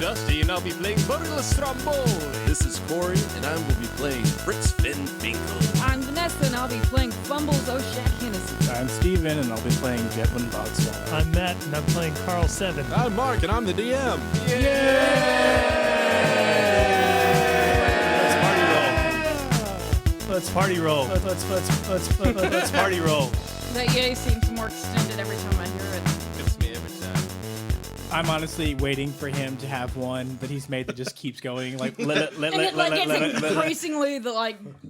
Dusty, and I'll be playing Borderless Stromboli. This is Corey, and I will be playing Fritz Finn Finkel. I'm Vanessa, and I'll be playing Fumbles O'Shaq Hennessy. I'm Steven, and I'll be playing Jetwin Bogswell. I'm Matt, and I'm playing Carl 7. I'm Mark, and I'm the DM. Let's party roll. Let's party roll. That yay seems more extended every time I hear it. It's me every time. I'm honestly waiting for him to have one that he's made that just keeps going. Like, And it gets increasingly the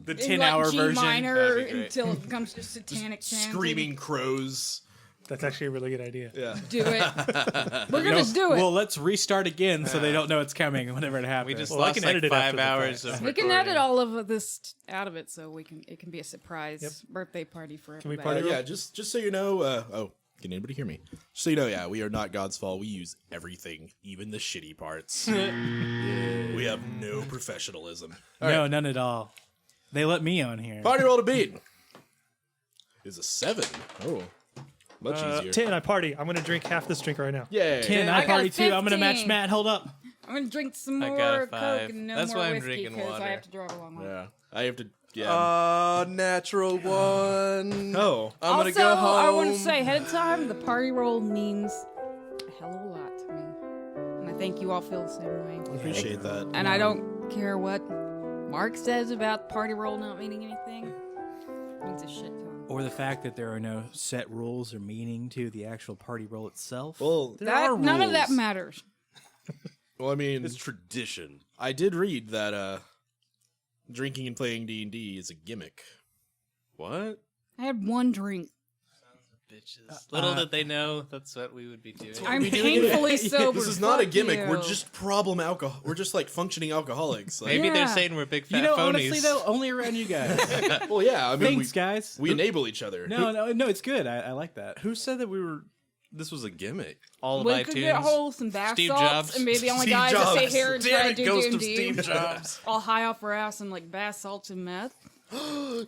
10-hour G version. minor That'd be great. until it becomes just satanic chanting. Screaming crows. That's actually a really good idea. Yeah. Do it. We're gonna do it. Well, let's restart again so they don't know it's coming whenever it happens. We just Well, I lost can like edit it 5 after the hours fact. of we can recording. edit all of this out of it, so it can be a surprise birthday party for Can we everybody. party Yeah, just so you know, can anybody hear me? Just so you know, yeah, we are not God's Fall. We use everything, even the shitty parts. We have no professionalism. No, none at all. They let me on here. Party roll to beat is a 7. Oh, much easier. 10, I party. I'm going to drink half this drink right now. Yay. 10, I I got party a too. I'm going to match 15. Matt. Hold up. I'm gonna drink some I more got a Coke 5. and no That's more why I'm whiskey drinking because I water. have to drive a long way. Yeah, I have to. Yeah. Natural one. Oh, I'm gonna Also, go home. I want to say ahead of time, the party roll means a hell of a lot to me, and I think you all feel the same way. appreciate that. And I don't care what Mark says about party roll not meaning anything. It means a shit ton. Or the fact that there are no set rules or meaning to the actual party roll itself. Well, None of that matters. well, I mean, It's tradition. I did read that drinking and playing D&D is a gimmick. What? I had one drink. Bitches. Little did they know that's what we would be doing. I'm painfully sober. This is not a Fuck gimmick. you. We're just problem alcohol. We're just like functioning alcoholics. Like, Maybe they're Yeah. saying we're big fat You know, phonies. honestly, though, only around you guys. well, yeah. I mean, Thanks, guys. we enable each other. No, it's good. I like that. Who said that this was a gimmick? all of We iTunes. could get a hold of some bath Steve salts Jobs. and maybe the only Steve guys that sit Jobs. here and Damn try to it, do ghost of D&D. Steve Jobs. All high off our ass and like bath salts and meth.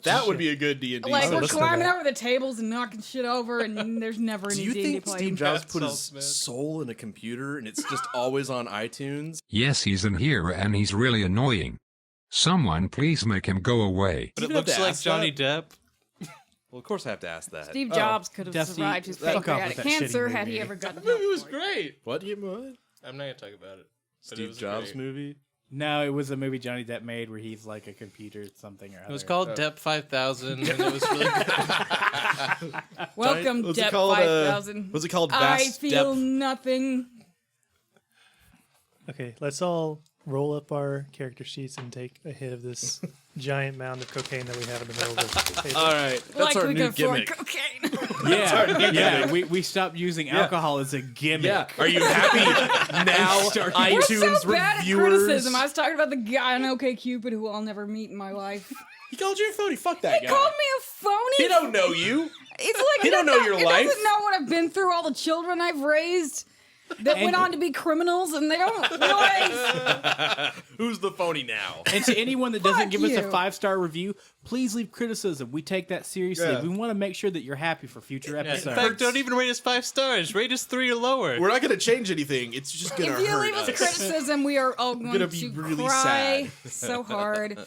That would be a good D&D. Like So we're listen to climbing that. over the tables and knocking shit over, and there's never any Do you D&D think playing. Steve Jobs Matt put his Saltzman. soul in a computer and it's just always on iTunes? Yes, he's in here and he's really annoying. Someone please make him go away. But it You have looks to like ask Johnny that? Depp. Well, of course I have to ask that. Steve Jobs could have Dusty, survived his fuck off with pancreatic that cancer shitty had he movie. ever gotten The movie help was for it. great. What? What? I'm not gonna talk about it. But it Steve was Jobs great. movie? No, it was a movie Johnny Depp made where he's like a computer something or other. It was called Depp 5000, and it was really good. Welcome, What's it Depp called? 5000. What's it called? I Vast feel Depth? nothing. Okay, let's all roll up our character sheets and take a hit of this giant mound of cocaine that we have in the middle of the table. All right. That's Like our we new can afford gimmick. cocaine. Yeah, we stopped using alcohol as a gimmick. Yeah. Are you happy now? We're so iTunes bad at reviewers. criticism. I was talking about the guy on OkCupid who I'll never meet in my life. He called you a phony. Fuck that He guy. called me a phony. He don't know you. It's like He don't know your he life. doesn't know what I've been through. All the children I've raised that went on to be criminals, and they don't realize. Who's the phony now? And to anyone that doesn't Fuck give us a you. 5-star review, please leave criticism. We take that seriously. Yeah. We want to make sure that you're happy for future In episodes. fact, don't even rate us 5 stars. Rate us 3 or lower. We're not going to change anything. It's just going to If you hurt leave us us. criticism, we are all going gonna to be really cry so hard.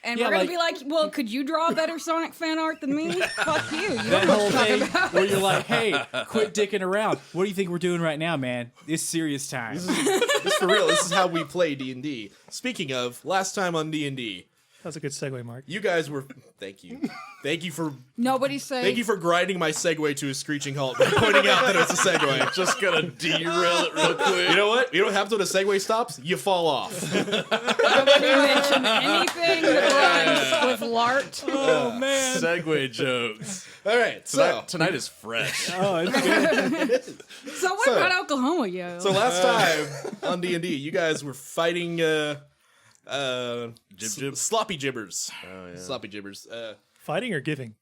And Yeah, we're going like- to be like, well, could you draw better Sonic fan art than me? Fuck you. You That don't know whole what you're thing talking about. where you're like, hey, quit dicking around. What do you think we're doing right now, man? It's serious time. This for real. This is how we play D&D. Speaking of, last time on D&D, That was a good segue, Mark. you guys were... Thank you. Thank you for Nobody say. grinding my segue to a screeching halt by pointing out that it's a segue. Just gonna derail it real quick. You know what? You know what happens when a segue stops? You fall off. Nobody mentioned anything that rhymes with Lart. Oh, man. Segue jokes. All right, so Tonight is fresh. Oh, it's good. So what So- about Oklahoma, yo? so last time on D&D, you guys were fighting sloppy gibbers. Oh, yeah. Sloppy gibbers. Fighting or giving?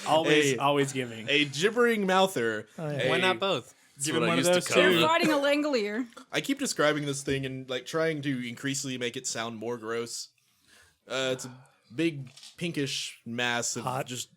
Always giving. A gibbering mouther. Oh, yeah. a- Why not both? That's Give what him I one of used to those call They're it. fighting a Langolier. I keep describing this thing and like trying to increasingly make it sound more gross. It's a big pinkish mass of Hot. just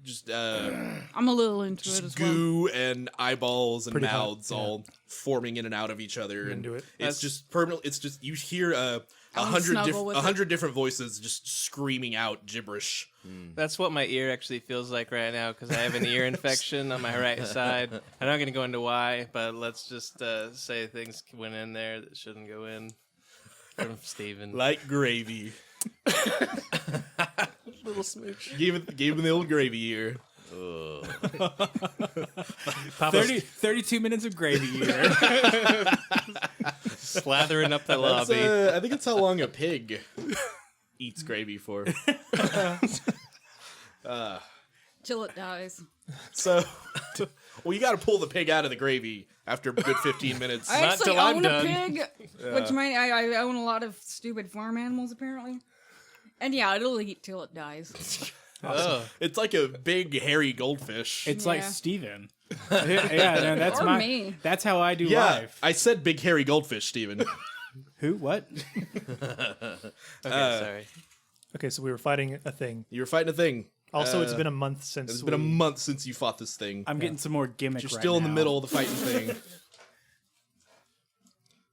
just I'm a little into it as well. goo and eyeballs and Pretty hot, mouths yeah. all forming in and out of each other. And into it. it's just permanent. It's just you hear I wanna snuggle with it. 100 different voices just screaming out gibberish. That's what my ear actually feels like right now because I have an ear infection on my right side. I'm not going to go into why, but let's just say things went in there that shouldn't go in from Steven. Like gravy. Little smooch. Gave him the old gravy ear. 32 minutes of gravy here. Slathering up the That's, lobby. I think it's how long a pig eats gravy for. Till it dies. So, well, you got to pull the pig out of the gravy after a good 15 minutes. I Not actually till I'm own a done. pig, which I own a lot of stupid farm animals apparently. And yeah, it'll eat till it dies. Oh. It's like a big hairy goldfish. It's like Yeah. Steven. Yeah, no, that's Or me. That's how I do yeah, live. I said big hairy goldfish, Steven. Who? What? Okay, sorry. Okay, so we were fighting a thing. You were fighting a thing. Also, it's been a month since It's been a month since you fought this thing. I'm getting some more gimmick. You're right still in the now. middle of the fighting thing.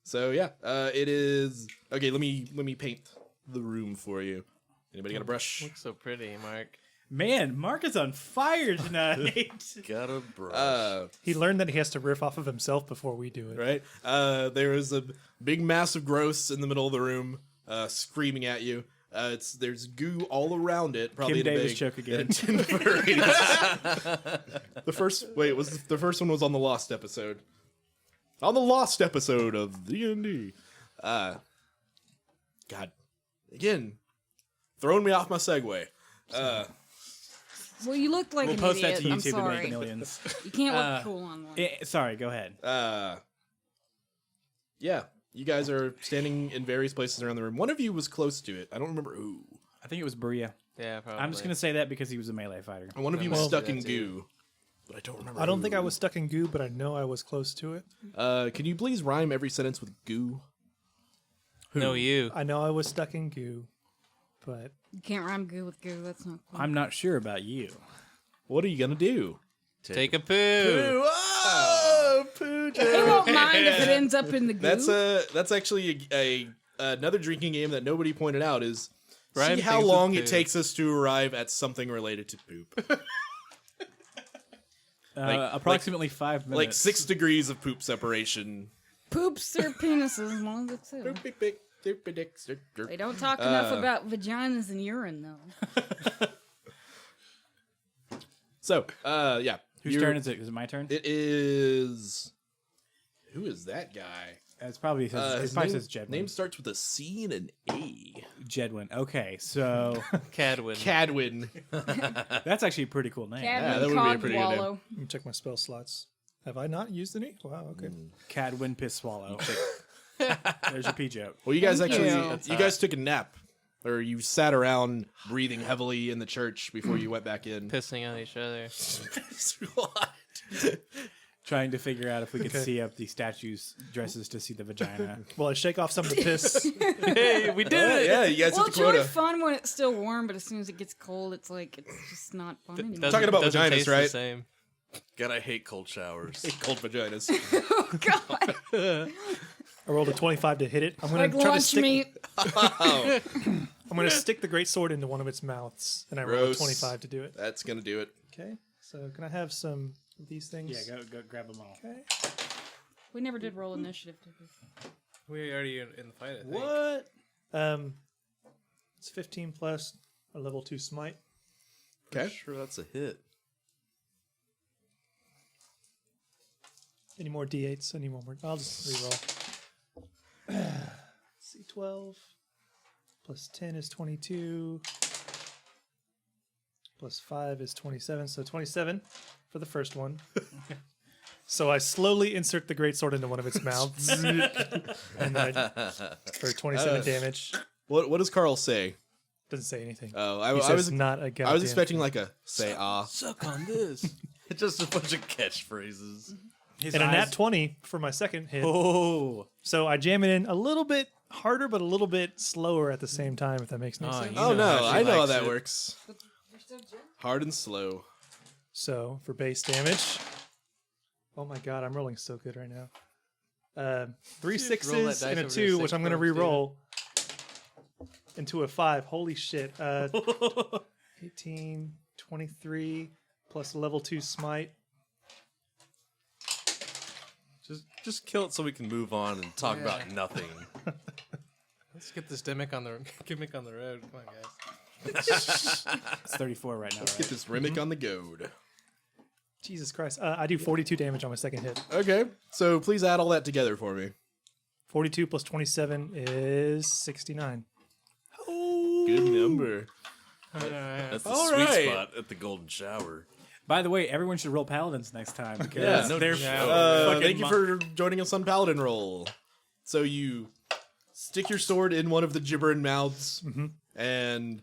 So yeah, it is okay. Let me paint the room for you. Anybody got a brush? Looks so pretty, Mark. Man, Mark is on fire tonight. Got a brush. He learned that he has to riff off of himself before we do it. Right. There is a big mass of growths in the middle of the room, screaming at you. There's goo all around it. Probably Kim in a Davis big- choke again. in a tin furries. The first one was on the Lost episode. On the Lost episode of D&D. God, again, throwing me off my segue. Well, you look like We'll an post idiot. that to I'm YouTube and sorry. make millions. You can't look cool on one. Sorry, go ahead. Yeah, you guys are standing in various places around the room. One of you was close to it. I don't remember who. I think it was Berea. Yeah, probably. I'm just gonna say that because he was a melee fighter. And one of you was Oh, stuck that in too. goo. But I don't remember. I don't think I who. was stuck in goo, but I know I was close to it. Can you please rhyme every sentence with goo? No, you. I know I was stuck in goo, but You can't rhyme goo with goo. That's not cool. I'm not sure about you. What are you gonna do? Take a poo. Oh, poo They won't mind if it ends up in the goo. That's actually a another drinking game that nobody pointed out is Rhyme see how things with long it poo. takes us to arrive at something related to poop. Approximately 5 minutes. Like 6 degrees of poop separation. Poops or penises, one of the two. They don't talk enough about vaginas and urine, though. So, yeah. Whose turn is it? Is it my turn? It is. Who is that guy? It's probably says, it His probably name, says Jedwin. name starts with a C and an A. Jedwin. Okay, so Cadwin. Cadwin. that's actually a pretty cool name. that Cadwin would be a pretty good name. Cogwallow. let me check my spell slots. Have I not used any? Wow, okay. Cadwin Piss Swallow. There's your P joke. Well, you guys Thank actually, you. you guys took a nap. Or you sat around breathing heavily in the church before you went back in. Pissing on each other. What? Trying to figure out if we could Okay. see up the statue's dresses to see the vagina. Well, I shake off some of the piss. Hey, we did it. Yeah, you guys Well, hit it's the quota. really fun when it's still warm, but as soon as it gets cold, it's like it's just not fun anymore. Talking about Doesn't vaginas, taste right? The same. God, I hate cold showers. Cold vaginas. Oh God! I rolled a 25 to hit it. I'm gonna Like try to lunch stick. meat. I'm gonna stick the great sword into one of its mouths, and I rolled a Gross. 25 to do it. That's gonna do it. Okay. So can I have some of these things? Yeah, go grab them all. Okay. We never did roll initiative, did we? We already in the fight, I think. What? It's 15 plus a level 2 smite. Okay. Sure, that's a hit. Any more d8s? Any more? I'll just reroll. C12 plus 10 is 22. Plus 5 is 27. So 27 for the first one. So I slowly insert the greatsword into one of its mouths. And then for 27 damage. What does Carl say? Doesn't say anything. Oh, He I says was not a goddamn I was expecting thing. like a say ah. Suck on this. It's just a bunch of catchphrases. His And a eyes- nat 20 for my second hit. Oh, So I jam it in a little bit harder, but a little bit slower at the same time, if that makes any sense. You Oh know no, how she I know how likes that it. works. Hard and slow. So for base damage, oh my god, I'm rolling so good right now. 3 Just roll that sixes dice and a over to 2, a which I'm going to 6 points, dude. re-roll into a 5. Holy shit. 18, 23, plus level 2 smite. Just kill it so we can move on and talk about nothing. Let's get this gimmick on the road. Come on, guys. It's 34 right now. Let's Right? get this Remick on the goad. Jesus Christ. I do 42 damage on my second hit. Okay, so please add all that together for me. 42 plus 27 is 69. Good number. That's the All sweet right. spot at the golden shower. By the way, everyone should roll paladins next time because Yeah, no they're joke. fucking Thank you for joining us on Paladin Roll. So you stick your sword in one of the gibbering mouths and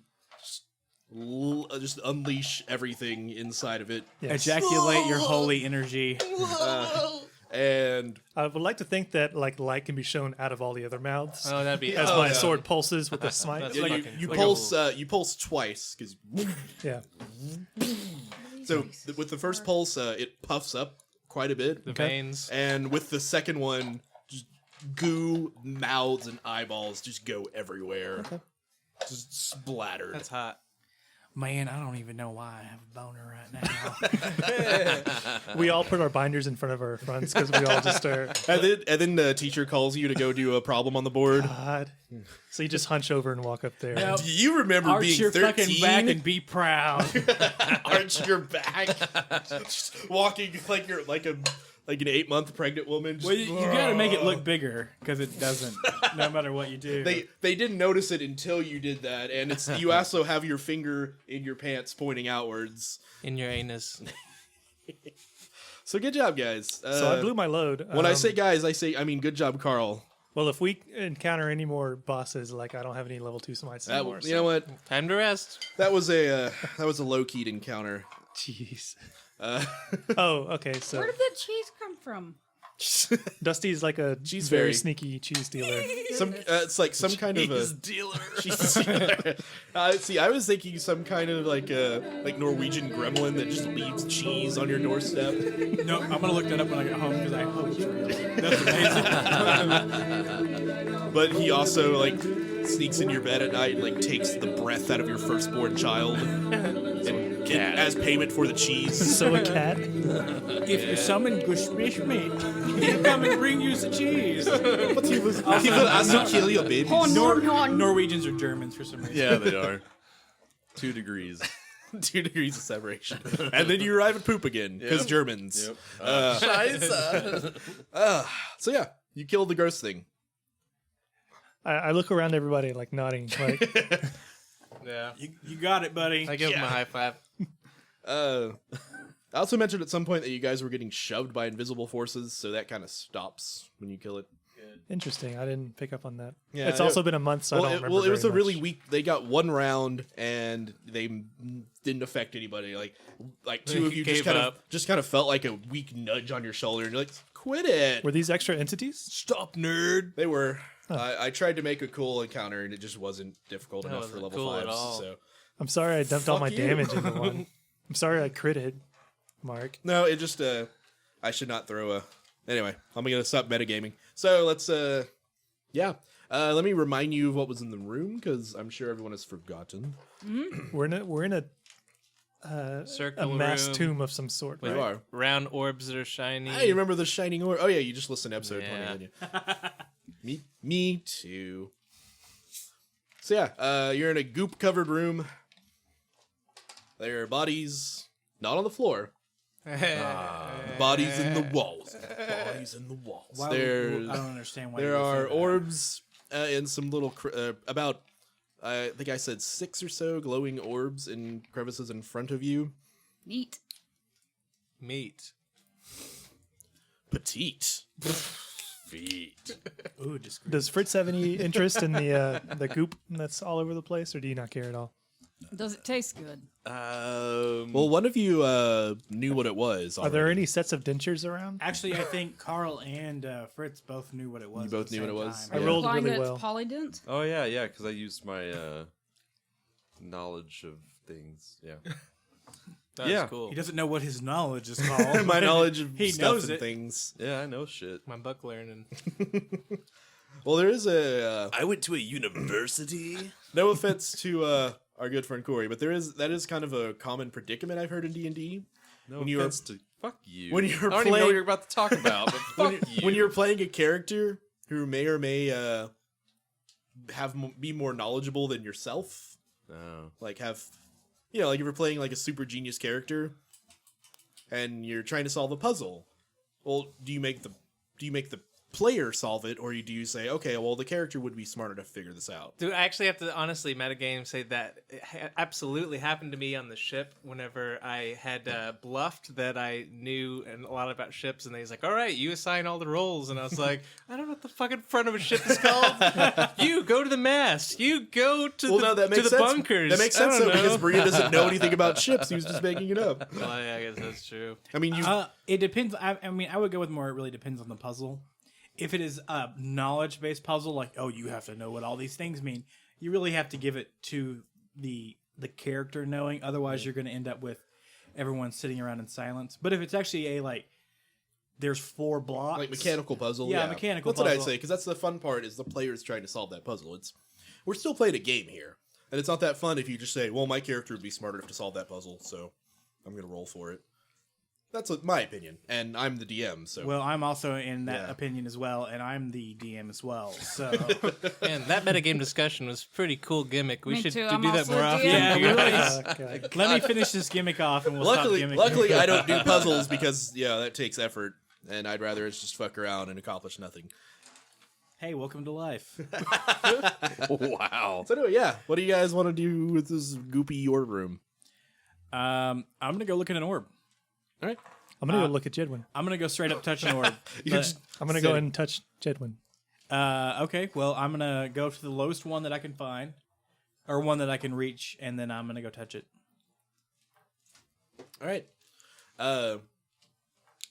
just unleash everything inside of it. Yes. ejaculate your holy energy. And I would like to think that like light can be shown out of all the other mouths Oh, that'd be as oh, my yeah. sword pulses with the smite. That's yeah, fucking- you like pulse twice because Yeah. so with the first pulse it puffs up quite a bit, the Okay. veins. and with the second one, just goo, mouths, and eyeballs just go everywhere, just splattered. That's hot. Man, I don't even know why I have a boner right now. We all put our binders in front of our fronts because we all just are. And then the teacher calls you to go do a problem on the board. God. So you just hunch over and walk up there. Yep. Do you remember Arch being your 13? fucking back and be proud. Arch your back, just walking like you're like an 8-month pregnant woman. Just, Well, you gotta make it look bigger because it doesn't, no matter what you do. They didn't notice it until you did that, and it's you also have your finger in your pants pointing outwards. In your anus. So good job, guys. So I blew my load. When I say guys, I mean good job, Carl. Well, if we encounter any more bosses, like I don't have any level 2 smites That anymore. you know what? Time to rest. That was a low keyed encounter. Jeez. Uh, Oh, okay. So Where did the cheese come from? Dusty's like a Cheese very fairy. sneaky cheese dealer. it's like some kind of a He's dealer. See, I was thinking some kind of like Norwegian gremlin that just leaves cheese on your doorstep. No, I'm gonna look that up when I get home because I hope it's real. That's amazing. But he also like sneaks in your bed at night and like takes the breath out of your firstborn child as payment for the cheese. So a cat. If you summon Gushmishmi, he'll come and bring you some cheese. He will also kill your baby. Norwegians are Germans for some reason. Yeah, they are. 2 degrees. 2 degrees of separation, and then you arrive at poop again because Germans. Yep. So yeah, you killed the gross thing. I look around everybody like nodding. Like Yeah. You got it, buddy. I give him a high five. I also mentioned at some point that you guys were getting shoved by invisible forces, so that kind of stops when you kill it. interesting. I didn't pick up on that. Yeah, It's also been a month, so I don't remember. it was a very really much. weak. They got one round and they didn't affect anybody. Like two of you Gave just kind of felt like a weak nudge on your shoulder, and you're like, "Quit it! Were these extra entities? Stop, nerd!" They were. I tried to make a cool encounter, and it just wasn't difficult That enough for wasn't level cool at 5s. all. So I'm sorry I dumped all my Fuck you. damage into one. I'm sorry I critted, Mark. no, it just I should not throw a. Anyway, I'm gonna stop metagaming. So let's let me remind you of what was in the room because I'm sure everyone has forgotten. We're in a Circle mass room tomb of some sort, with You right? are. round orbs that are shiny. Hey, you remember the shining orb? Oh yeah, you just listened to episode Yeah. 20, didn't you? Me too. So yeah, you're in a goop-covered room. There are bodies, not on the floor. Bodies in the walls. Bodies in the walls. Why There, I don't understand why. there you would say are that. orbs and some little about. I think I said 6 or so glowing orbs in crevices in front of you. Neat. Meat. Petite. Feet. Ooh, discreet. Does Fritz have any interest in the goop that's all over the place, or do you not care at all? Does it taste good? Well, one of you knew what it was. Are there already. any sets of dentures around? Actually, I think Carl and Fritz both knew what it was. You both at the knew what same it was? time. I Yeah. rolled Implying really that well. it's polydent? Oh yeah, because I used my knowledge of things. Yeah. That's Yeah. cool. He doesn't know what his knowledge is called. My knowledge of He stuff knows and it. things. Yeah, I know shit. My buck learning. Well, there is a I went to a university. no offense to our good friend Corey, but that is kind of a common predicament I've heard in D&D. No When you offense to fuck you. when you're I don't even know playing- what you're about to talk about. But fuck you. When you're playing a character who may or may be more knowledgeable than yourself, like like if you're playing like a super genius character and you're trying to solve a puzzle, well, do you make the player solve it, or do you say, okay, well, the character would be smart enough to figure this out? Dude, I actually have to honestly metagame say that it absolutely happened to me on the ship whenever I had bluffed that I knew a lot about ships, and he's like, all right, you assign all the roles, and I was like, I don't know what the fucking front of a ship is called. You go to the mast. You go to That makes sense. bunkers. That makes I sense, don't though, because know. Bria doesn't know anything about ships. He was just making it up. Well, yeah, I guess that's true. I mean, It depends. I mean, I would go with more. It really depends on the puzzle. If it is a knowledge-based puzzle, like you have to know what all these things mean, you really have to give it to the character knowing. Otherwise, you're going to end up with everyone sitting around in silence. But if it's actually there's 4 blocks, like mechanical puzzle. Yeah, mechanical That's what I'd puzzle. say, because that's the fun part, is the players trying to solve that puzzle. We're still playing a game here, and it's not that fun if you just say, well, my character would be smart enough to solve that puzzle, so I'm going to roll for it. That's my opinion, and I'm the DM, so... Well, I'm also in that Yeah. opinion as well, and I'm the DM as well. So Man, that metagame discussion was pretty cool gimmick. We Me should too, do I'm that also more a often. DM. yeah, really. Okay. Let me finish this gimmick off, and we'll stop gimmicking. Luckily, I don't do puzzles because, that takes effort, and I'd rather it's just fuck around and accomplish nothing. Hey, welcome to life. Wow. So anyway, what do you guys want to do with this goopy orb room? I'm gonna go look at an orb. All right. I'm gonna go look at Jedwin. I'm gonna go straight up touch an orb. You're But- just I'm gonna go and touch Jedwin. Okay, well, I'm gonna go to the lowest one that I can find, or one that I can reach, and then I'm gonna go touch it. All right.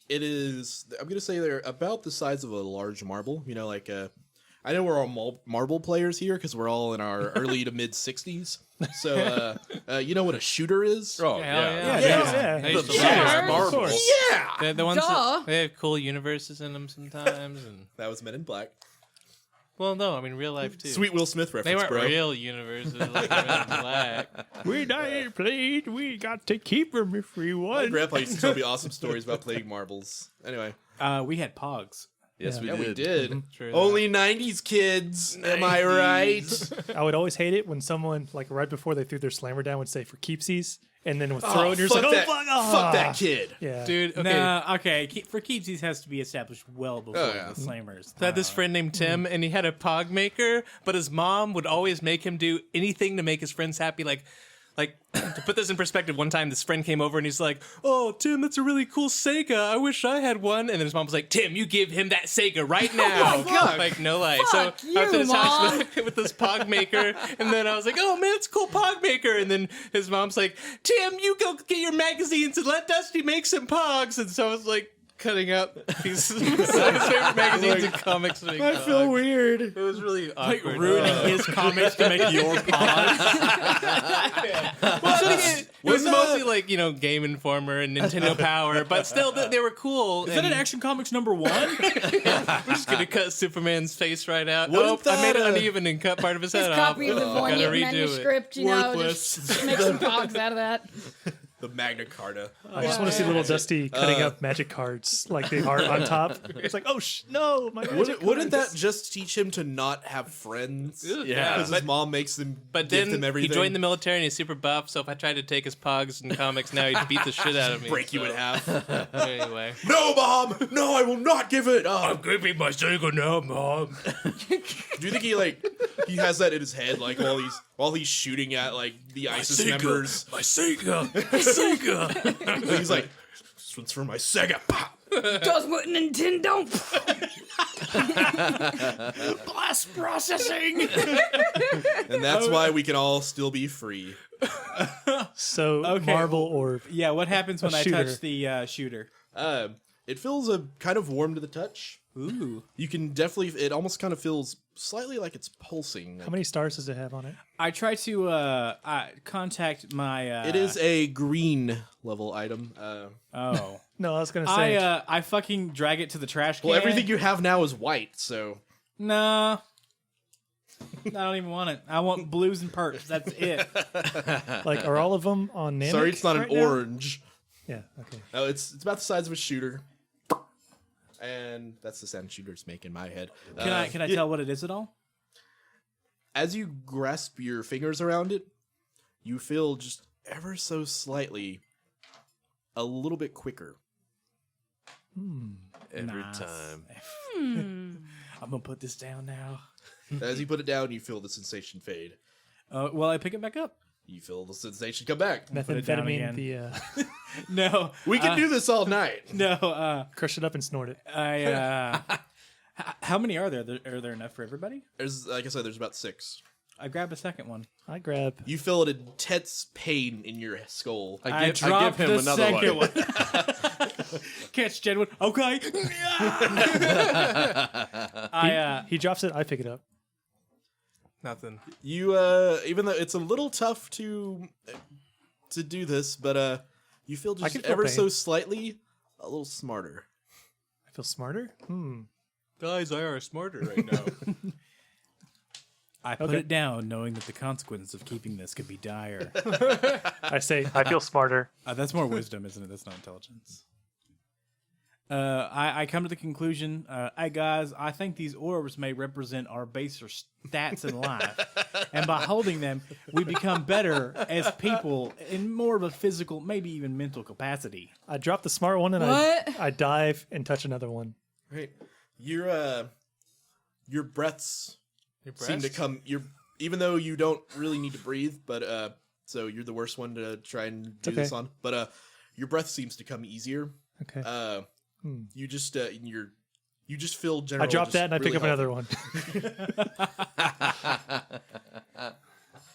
It is. I'm gonna say they're about the size of a large marble. I know we're all marble players here because we're all in our early to mid 60s. So, you know what a shooter is? Oh, Yeah. Yeah. I used to Yeah, love of marbles. course. Yeah. The ones Duh. that, they have cool universes in them sometimes, and That was Men in Black. well, no, I mean real life too. Sweet Will Smith reference, They weren't bro. real universes like Men in Black. We ain't played. We got to keep them if we My want. grandpa used to tell me awesome stories about playing marbles. Anyway, We had Pogs. Yes, Yeah. we did. True. only 90s kids. Am I right? I would always hate it when someone, like right before they threw their slammer down, would say for keepsies, and then would throw it, and you're just like, that, oh, fuck, fuck that kid. Yeah. Dude, okay. Nah, okay. For keeps, these has to be established well before yeah. the slammers. I had this friend named Tim, and he had a pog maker, but his mom would always make him do anything to make his friends happy. Like to put this in perspective, one time this friend came over and he's like, "Oh, Tim, that's a really cool Sega. I wish I had one." And then his mom was like, "Tim, you give him that Sega right now." my God. Like no lie. Fuck So I was you, at his Mom. house with this pog maker, and then I was like, "Oh man, it's a cool pog maker." And then his mom's like, "Tim, you go get your magazines and let Dusty make some pogs." And so I was like cutting up pieces of his favorite magazines and comics to make I feel pogs. weird. It was really Like awkward. ruining his comics to make your Pogs. Well, it was mostly like, Game Informer and Nintendo Power, but still, they were cool. Is that an Action Comics #1? We're just gonna cut Superman's face right out. Wouldn't I made it that, uneven and cut part of his His head copy off. of the Gotta Voynich redo it. manuscript, just make some pogs out of that. The Magna Carta. I just want to see little Dusty cutting up magic cards, like the art on top. It's like, oh, no, my magic Wouldn't cards. that just teach him to not have friends? Yeah. Because his mom makes him But give then him he everything. joined the military and he's super buff, so if I tried to take his pogs and comics now, he'd beat the shit out of me. break you in so- half. Anyway. No, Mom! No, I will not give it! Oh. giving my Sega now, Mom. Do you think he has that in his head, like while he's shooting at the ISIS members? My Sega! My Sega! And he's like, "This one's for my Sega." Pop. Does what Nintendo. Blast processing. And that's why we can all still be free. So, Okay. marble orb. Yeah, what happens when I shooter. touch the shooter? It feels kind of warm to the touch. Ooh. You can definitely. It almost kind of feels slightly like it's pulsing. How many stars does it have on it? I try to contact my. It is a green level item. Oh. No, I was gonna say. I fucking drag it to the trash can. Well, everything you have now is white, so Nah. I don't even want it. I want blues and perks. That's it. like, are all of them on Namek? sorry, it's not right an now? orange. Yeah. Okay. No, it's about the size of a shooter, and that's the sound shooters make in my head. Can I tell what it is at all? As you grasp your fingers around it, you feel just ever so slightly a little bit quicker. Every Nice. time. I'm gonna put this down now. As you put it down, you feel the sensation fade. Well, I pick it back up. You feel the sensation come back. Put it down Methamphetamine. again. The No, We can do this all night. no. crush it up and snort it. How many are there? Are there enough for everybody? There's, like I said, there's about 6. I grab a second one. I grab. You feel an intense pain in your skull. I dropped give him the another second one. Catch Jedward. Okay. He drops it. I pick it up. Nothing. You even though it's a little tough to do this, but you feel I just can feel ever pain. so slightly a little smarter. I feel smarter. Guys, I are smarter right now. I put Okay. it down, knowing that the consequences of keeping this could be dire. I say I feel smarter. That's more wisdom, isn't it? That's not intelligence. I come to the conclusion, hey guys, I think these orbs may represent our baser stats in life. And by holding them, we become better as people in more of a physical, maybe even mental capacity. I drop the smart one and What? I dive and touch another one. Right. Your breaths seem to come. Even though you don't really need to breathe, but so you're the worst one to try and do this okay. on. But your breath seems to come easier. Okay. You just you just feel general. I drop just that and I pick really up another one.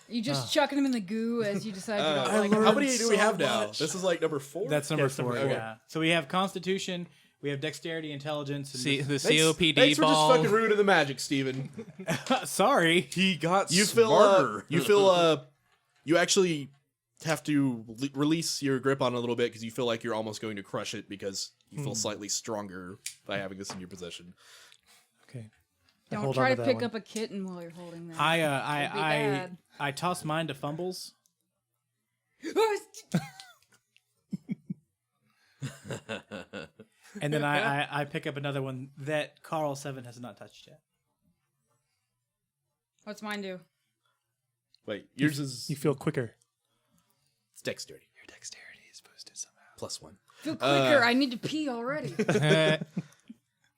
You just chucking them in the goo as you decide you don't like How them. many do we have now? This is like number 4. That's number Yeah, it's 4, number 4. yeah. So we have Constitution, we have Dexterity, Intelligence, and See the Thanks- COPD Thanks for ball. just fucking ruining the magic, Steven. Sorry. He got You smarter. you actually have to release your grip on it a little bit because you feel like you're almost going to crush it because you feel slightly stronger by having this in your possession. Okay. Don't hold try on to to that pick one. up a kitten while you're holding them. I be bad. toss mine to Fumbles. And then I pick up another one that Carl 7 has not touched yet. What's mine do? Wait, yours is You feel quicker. it's dexterity. Your dexterity is boosted somehow. +1. Feel quicker. I need to pee already.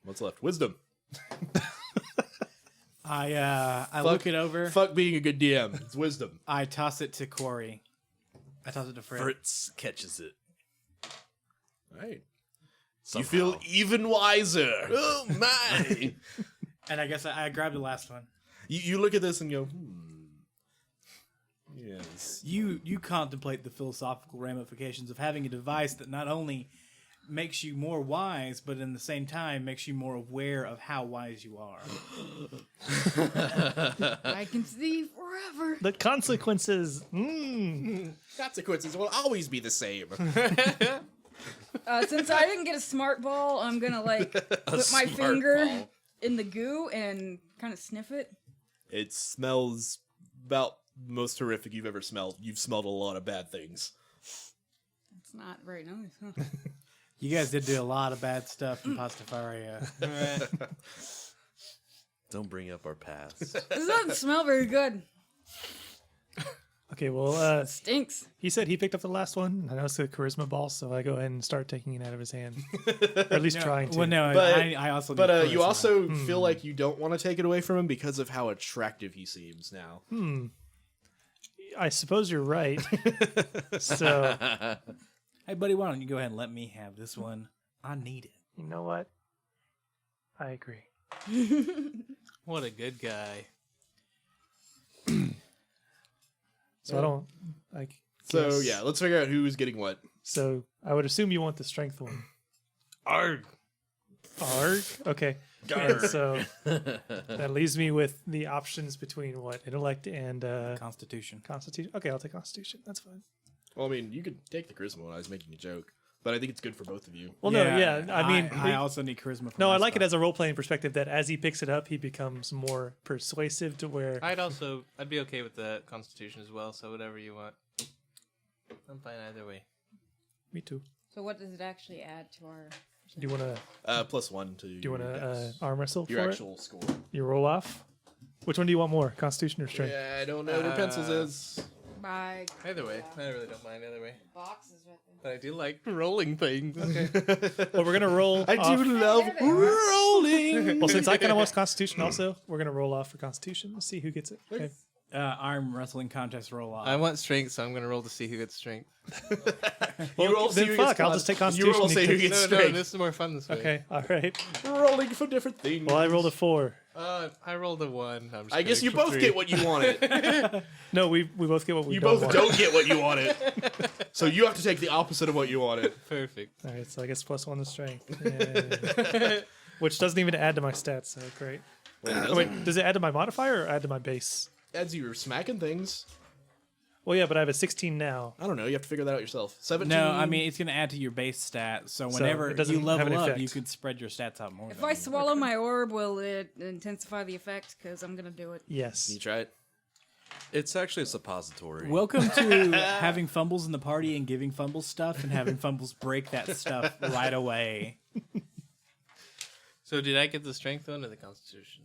What's left? Wisdom. I look it over. Fuck being a good DM. It's wisdom. I toss it to Corey. I toss it to Fred. Fritz catches it. All right. Somehow. You feel even wiser. Oh my! And I guess I grab the last one. You look at this and go, yes. You contemplate the philosophical ramifications of having a device that not only makes you more wise, but in the same time makes you more aware of how wise you are. I can see forever. The consequences. Consequences will always be the same. Since I didn't get a smart ball, I'm gonna put my finger in the goo and kind of sniff it. It smells about the most horrific you've ever smelled. You've smelled a lot of bad things. It's not very nice. Huh? You guys did do a lot of bad stuff in Pastafaria. Don't bring up our past. This doesn't smell very good. Okay, well, Stinks. he said he picked up the last one. I know it's a charisma ball, so I go ahead and start taking it out of his hand. Or at least trying to. Well, no, But- I also. But need you charisma. also feel like you don't want to take it away from him because of how attractive he seems now. I suppose you're right. So, Hey, buddy, why don't you go ahead and let me have this one? I need it. you know what? I agree. What a good guy. So I don't. I So guess- yeah, let's figure out who's getting what. So I would assume you want the strength one. Arg! Arg. Okay. And so that leaves me with the options between what? Intellect and Constitution. Constitution. Okay, I'll take Constitution. That's fine. Well, I mean, you could take the charisma one. I was making a joke. But I think it's good for both of you. Well, no, yeah. I mean, I also need charisma. For no, my I like it stuff. as a role playing perspective that as he picks it up, he becomes more persuasive to where. I'd be okay with the Constitution as well. So whatever you want, I'm fine either way. Me too. So what does it actually add to our? Do you want to? +1 to. Do you want to arm wrestle your for actual score? it? You roll off. Which one do you want more, Constitution or Strength? Yeah, I don't know where pencils is. By Either way, I really don't mind either way. boxes right there. But I do like rolling things. Okay. Well, we're gonna roll. I off. do love There they are. rolling. Well, since I kind of want Constitution, also, we're gonna roll off for Constitution. Let's see who gets it. Okay. Arm wrestling contest roll off. I want strength, so I'm gonna roll to see who gets strength. You roll, then see who fuck, gets I'll con- just take You Constitution. roll, You say who take- gets No, strength. this is more fun this way. Okay. All right. Rolling for different things. Well, I rolled a 4. I rolled a 1. I'm just I guess kidding, you for both 3. get what you wanted. No, we both get what we You don't both want. don't get what you wanted. So you have to take the opposite of what you wanted. Perfect. All right, so I guess +1 to Strength. Yay. Which doesn't even add to my stats, so great. Wait, Oh, wait, does it add to my modifier or add to my base? As you were smacking things. Well, yeah, but I have a 16 now. I don't know. You have to figure that out yourself. 17. No, I mean it's going to add to your base stat. So So whenever it doesn't you have an level up, effect. you could spread your stats out more. If I swallow my orb, will it intensify the effect? Because I'm gonna do it. Yes. You try it. It's actually a suppository. Welcome to having fumbles in the party and giving fumbles stuff and having fumbles break that stuff right away. So did I get the strength one or the Constitution?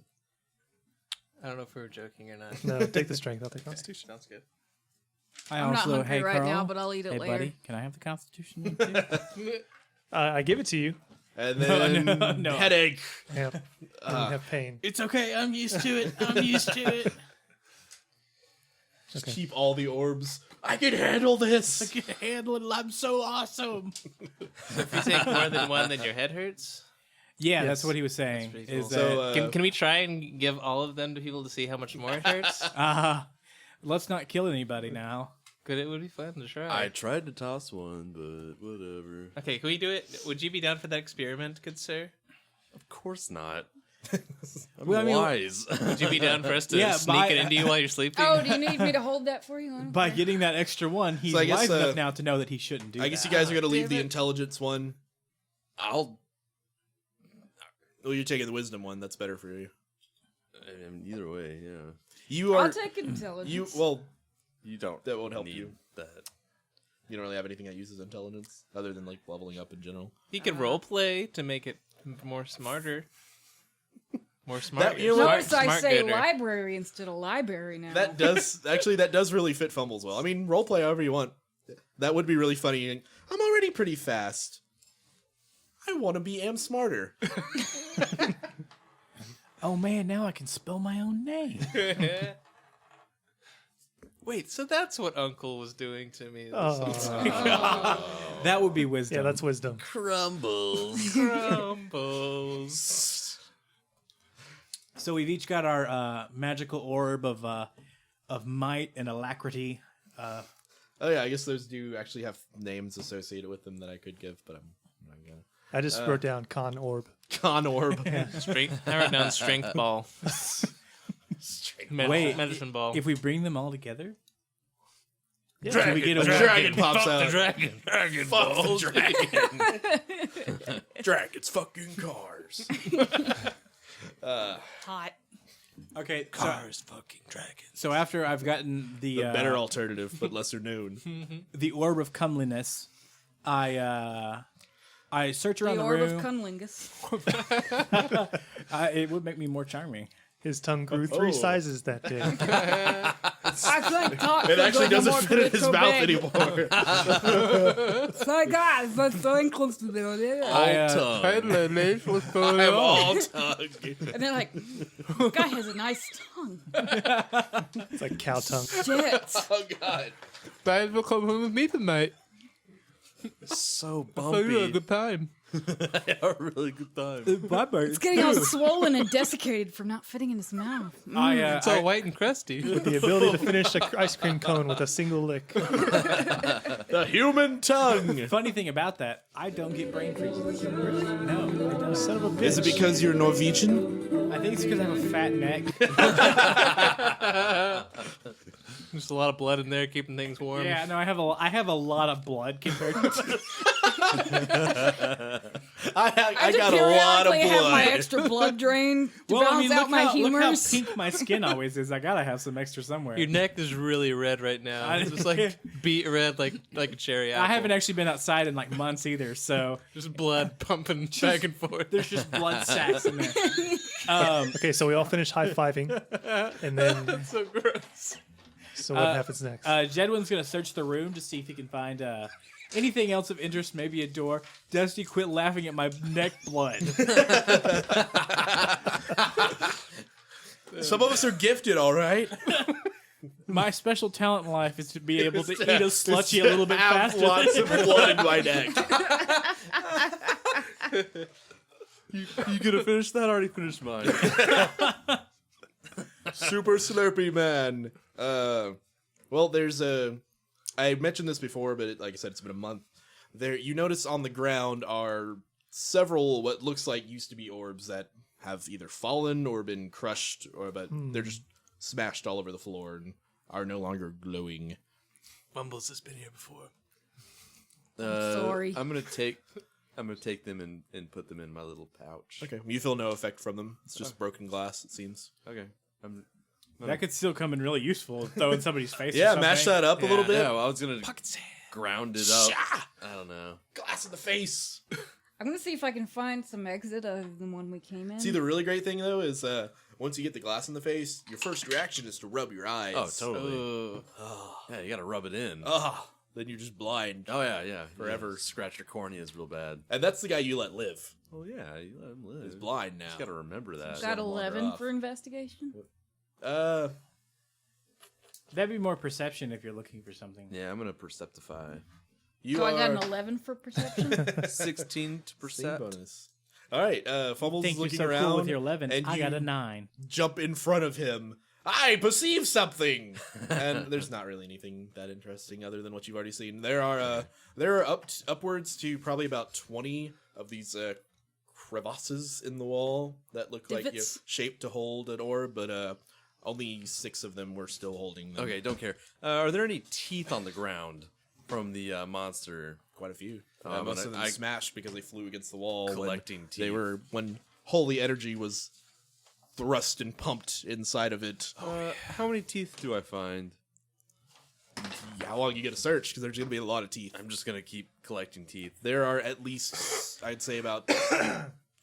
I don't know if we were joking or not. No, take the Strength. I'll take Constitution. Sounds good. I I'm not also, hungry hey right Carl, now, but I'll eat it hey later. buddy, can I have the Constitution one too? I give it to you. And then no. headache. Yeah. And you have pain. It's okay. I'm used to it. I'm used to it. Just keep all the orbs. I can handle this. I can handle it. I'm so awesome. So if you take more than one, then your head hurts. Yeah, Yes. that's what he was saying. That's pretty Is cool. that So, Can we try and give all of them to people to see how much more it hurts? let's not kill anybody now. Good, it would be fun to try. I tried to toss one, but whatever. Okay, can we do it? Would you be down for that experiment, good sir? Of course not. I'm Well, I mean, wise. Would you be down for us to Yeah, sneak by- it into you while you're sleeping? Oh, do you need me to hold that for you? By getting that extra one, he's So I guess, wise enough uh, now to know that he shouldn't do that. I guess you guys are going to leave damn the it. intelligence one. I'll. Well, you're taking the wisdom one. That's better for you. I mean, either way, yeah. You I'll are. take intelligence. You well. You don't. That won't help need you. That. You don't really have anything that uses intelligence other than like leveling up in general. You could role play to make it more smarter. More smart. you know what? Notice I smart say gooder. library instead of library now. That does that does really fit fumbles well. I mean, roleplay however you want. That would be really funny. I'm already pretty fast. I want to be smarter. Oh man, now I can spell my own name. Wait, so that's what Uncle was doing to me. That would be wisdom. Yeah, that's wisdom. Crumbles. Crumbles. So we've each got our magical orb of might and alacrity. Oh yeah, I guess those do actually have names associated with them that I could give, but I'm not gonna. I just wrote down Con Orb. Con orb. Strength. I wrote down strength ball. Wait, medicine ball. If we bring them all together, Dragon, we get a dragon pops out. dragon. Dragon Fuck balls. the dragon. Dragons fucking cars. hot. okay. Fucking dragons. So after I've gotten The better alternative, but lesser known. the orb of comeliness, I search around The the, orb room. of cunlingus. It would make me more charming. His tongue grew 3 sizes that day. I think talk It actually doesn't fit in his mouth anymore. So guys, let's go close to the Tongue. I'm all tongue. And they're like, guy has a nice tongue. It's like cow tongue. Shit. Oh god. Guys will come home with me tonight. So Oh, you had a bumpy. good time. A really good time. It's getting all swollen and desiccated from not fitting in his mouth. It's all white and crusty. The ability to finish an ice cream cone with a single lick. The human tongue. Funny thing about that, I don't get brain freezes. No, I don't. Son of a bitch. Is it because you're Norwegian? I think it's because I have a fat neck. There's a lot of blood in there, keeping things warm. Yeah, no, I have a lot of blood compared to. I got a lot of periodically have my blood. extra blood drain to balance out my look how humors. pink my skin always is. I gotta have some extra somewhere. Your neck is really red right now. It's just like beet red, like a cherry apple. I haven't actually been outside in like months either, so Just blood pumping back and forth. there's just blood sacks in there. Okay, so we all finish high-fiving. And then, So gross. so what happens next? Jedwin's gonna search the room to see if he can find anything else of interest, maybe a door. Dusty, quit laughing at my neck blood. Some of us are gifted, all right. My special talent in life is to be able to eat a slushy a little bit Have faster. lots of blood in my neck. You gonna finish that? I already finished mine. Super Slurpee Man. Well, there's a. I mentioned this before, but like I said, it's been a month. There, you notice on the ground are several what looks like used to be orbs that have either fallen or been crushed, but they're just smashed all over the floor and are no longer glowing. Mumbles has been here before. sorry. I'm gonna take them and put them in my little pouch. Okay, you feel no effect from them. It's just broken glass, it seems. Okay. That could still come in really useful. Throw in somebody's face. Yeah, or mash something. that up a little bit. Yeah, well, I was gonna ground it up. Shah! I don't know. Glass in the face. I'm gonna see if I can find some exit other than the one we came in. See, the really great thing though is once you get the glass in the face, your first reaction is to rub your eyes. Oh, totally. Yeah, you gotta rub it in. Then you're just blind. Oh yeah. Forever. You scratch your corneas real bad. And that's the guy you let live. Well, yeah, you let him live. He's blind now. Just gotta remember that. Got wander 11 off. for investigation. That'd be more perception if you're looking for something. Yeah, I'm gonna perceptify. You So I got are an 11 for perception. 16 to percept. bonus. All right, Fumbles Think you're looking so around. cool with your 11. and I you got a 9. jump in front of him. I perceive something, and there's not really anything that interesting other than what you've already seen. There are upwards to probably about 20 of these crevasses in the wall that look like Divots? shaped to hold an orb, but only 6 of them were still holding them. Okay, don't care. Are there any teeth on the ground from the monster? Quite a few. I'm Most gonna- of them I- smashed because they flew against the wall. Collecting when teeth. They were when holy energy was thrust and pumped inside of it. How many teeth do I find? How long you get to search? Because there's going to be a lot of teeth. I'm just gonna keep collecting teeth. There are at least, I'd say, about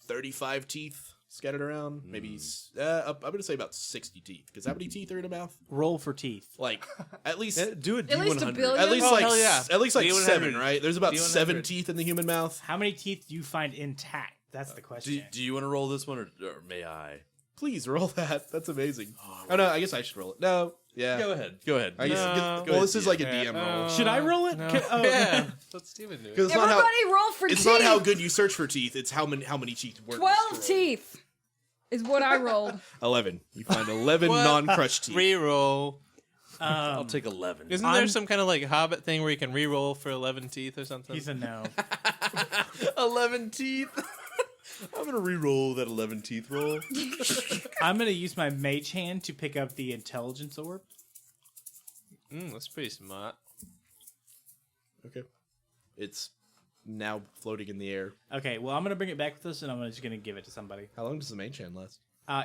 35 teeth scattered around. Maybe I'm going to say about 60 teeth. Because how many teeth are in a mouth? Roll for teeth. Like at least. Do a At least a D100. billion. At least Oh, like hell yeah. at least like D100. 7, right? There's about D100. 7 teeth in the human mouth. How many teeth do you find intact? That's the question. Do you want to roll this one, or may I? Please roll that. That's amazing. Oh no, I guess I should roll it. No, yeah. Go ahead. Go ahead. I guess, No. well, this is like a Yeah, DM roll. Should I roll it? Oh, Yeah. Let Steven do it. Because it's not how Everybody roll for it's teeth. not how good you search for teeth. It's how many teeth were 12 destroyed. teeth is what I rolled. 11. You find 11 What? non-crushed teeth. Reroll. I'll take 11. Isn't I'm- there some kind of like Hobbit thing where you can reroll for 11 teeth or something? he's a no. 11 teeth. I'm gonna re-roll that 11 teeth roll. I'm going to use my mage hand to pick up the intelligence orb. That's pretty smart. Okay. It's now floating in the air. Okay, well, I'm going to bring it back with us, and I'm just going to give it to somebody. How long does the main chain last?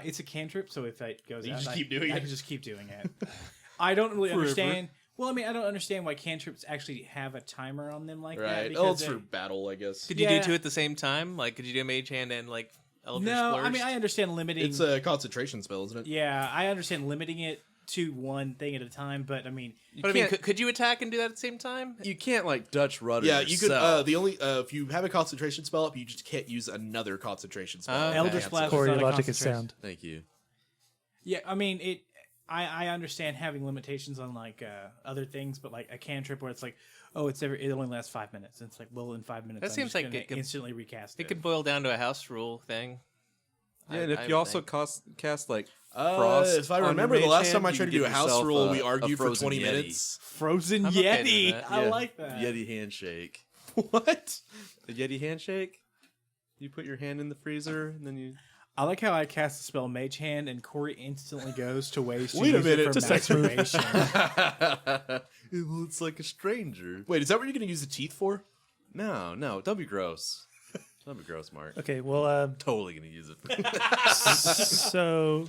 It's a cantrip, so if it goes You out, just I- keep doing I it? can just keep doing it. I don't really understand. Well, I mean, I don't understand why cantrips actually have a timer on them like that. Right. because Oh, it's they're- for battle, I guess. Could you Yeah. do 2 at the same time? Like, could you do Mage Hand and like Eldritch No, Blast? I mean, I understand limiting. It's a concentration spell, isn't it? Yeah, I understand limiting it to one thing at a time, but I mean, But I mean, can't- could you attack and do that at the same time? You can't like Dutch rudder. Yeah, you could. yourself. The only if you have a concentration spell up, you just can't use another concentration spell. Okay. Eldritch Cancel. Blast. Corey, not your a logic is concentration. sound. Thank you. yeah, I mean, it. I understand having limitations on like other things, but like a cantrip where it's like, oh, it only lasts 5 minutes. And it's like, well, in 5 minutes, That I'm seems just like gonna it could- instantly recast It it. could boil down to a house rule thing. Yeah, and if I you would also think. cast like frost, if I on your remember, the mage last hand, time I you tried can to do a give house yourself rule, we a argued for frozen 20 Yeti. minutes. Frozen I'm okay doing Yeti. that. I Yeah. like that. Yeti handshake. What? A Yeti handshake. You put your hand in the freezer, and then you. I like how I cast the spell Mage Hand and Corey instantly goes to ways to Wait a use minute, it for just sex move. masturbation. Well, it's like a stranger. Wait, is that what you're going to use the teeth for? No, don't be gross. Don't be gross, Mark. Okay, well, Totally gonna use it. so